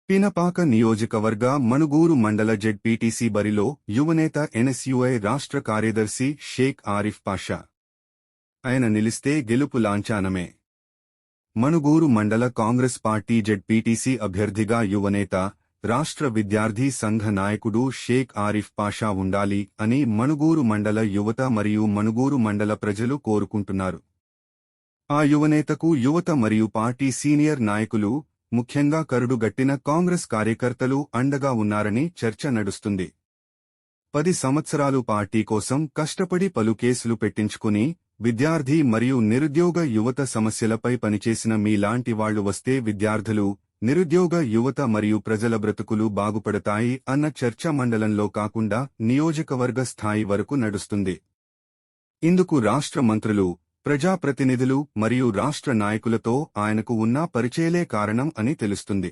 పినపాక నియోజకవర్గ మణుగూరు మండల జెడ్పీటీసీ బరిలో యువనేత ఎన్ఎస్యుఐ రాష్ట్ర కార్యదర్శి షేక్ ఆరిఫ్ పాషా. ఆయన నిలిస్తే గెలుపు లాంఛనమే. మణుగూరు మండల కాంగ్రెస్ పార్టీ జెడ్పీటీసీ అభ్యర్థిగా యువనేత, రాష్ట్ర విద్యార్థి సంఘ నాయకుడు షేక్ ఆరిఫ్ పాషా ఉండాలి అని మణుగూరు మండల యువత మరియు మణుగూరు మండల ప్రజలు కోరుకుంటున్నారు. ఆ యువనేతకు యువత మరియు పార్టీ సీనియర్ నాయకులు, ముఖ్యంగా కరుడుగట్టిన కాంగ్రెస్ కార్యకర్తలు అండగా ఉన్నారని చర్చ నడుస్తుంది. 10 సంవత్సరాలు పార్టీ కోసం కష్టపడి పలు కేసులు పెట్టించుకుని విద్యార్థి మరియు నిరుద్యోగ యువత సమస్యలపై పనిచేసిన మీలాంటి వాళ్లు వస్తే విద్యార్థులు, నిరుద్యోగ యువత మరియు ప్రజల బ్రతుకులు బాగుపడతాయి అన్న చర్చ మండలంలో కాకుండా నియోజకవర్గ స్థాయి వరకు నడుస్తుంది. ఇందుకు రాష్ట్ర మంత్రులు, ప్రజాప్రతినిధులు మరియు రాష్ట్ర నాయకులతో ఆయనకు ఉన్న పరిచయలే కారణం అని తెలుస్తుంది.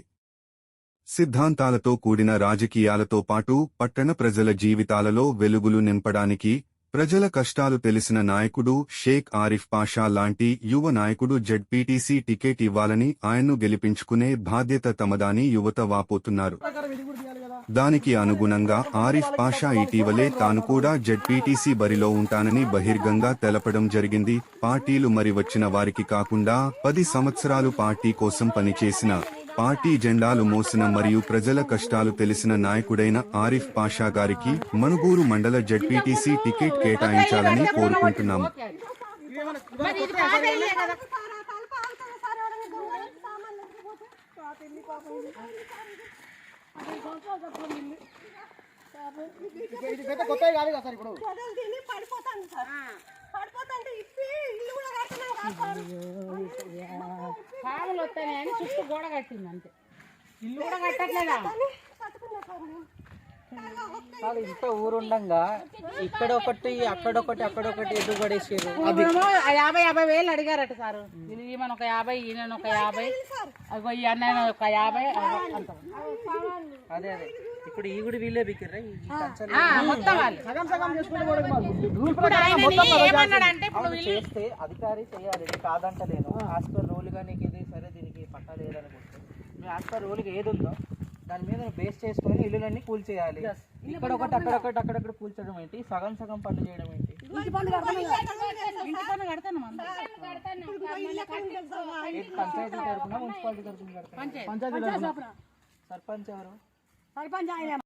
సిద్ధాంతాలతో కూడిన రాజకీయాలతో పాటు పట్టణ ప్రజల జీవితాలలో వెలుగులు నింపడానికి, ప్రజల కష్టాలు తెలిసిన నాయకుడు షేక్ ఆరిఫ్ పాషా లాంటి యువ నాయకుడు జెడ్పీటీసీ టికెట్ ఇవ్వాలని ఆయన్ను గెలిపించుకునే బాధ్యత తమదని యువత వాపోతున్నారు. దానికి అనుగుణంగా ఆరిఫ్ పాషా ఇటీవలే తాను కూడా జెడ్పీటీసీ బరిలో ఉంటానని బహిర్గంగా తెలపడం జరిగింది. పార్టీలు మరి వచ్చిన వారికి కాకుండా 10 సంవత్సరాలు పార్టీ కోసం పనిచేసిన, పార్టీ జెండాలు మోసిన మరియు ప్రజల కష్టాలు తెలిసిన నాయకుడైన ఆరిఫ్ పాషా గారికి మణుగూరు మండల జెడ్పీటీసీ టికెట్ కేటాయించాలని కోరుకుంటున్నాము. పాములు వస్తాయని చుట్టూ గోడ కట్టింది అంతే, ఇల్లు కూడా కట్టట్లేదా? ఇంత ఊరుండగా ఇక్కడ ఒకటి అక్కడొకటి అక్కడొకటి ఎదురు పడేసారు. 50,000 అడిగారట సార్. ఈమెను ఒక 50, ఈయన ఒక 50, ఈ అన్న ఒక 50 అంత. అదే ఇప్పుడు ఈ గుడి వీళ్ళే బిక్కిర్రా మొత్తం చేస్తే అధికారి చేయాలి, కాదంటలేను. యాజ్ పర్ రూల్ గా నీకు ఇది సరే, దీనికి పట్టా లేదనుకుంటే నువ్వు యాజ్ పర్ రూల్ ఏది ఉందో దాని మీద బేస్ చేసుకుని ఇల్లులన్నీ కూల్చేయాలి. ఇక్కడ ఒకటి అక్కడొకటి అక్కడక్కడ కూల్చడం ఏంటి, సగం సగం పనులు చేయడం ఏంటి? పంచాయతీ తరఫున మున్సిపాలిటీ తరఫున సర్పంచ్ ఎవరు?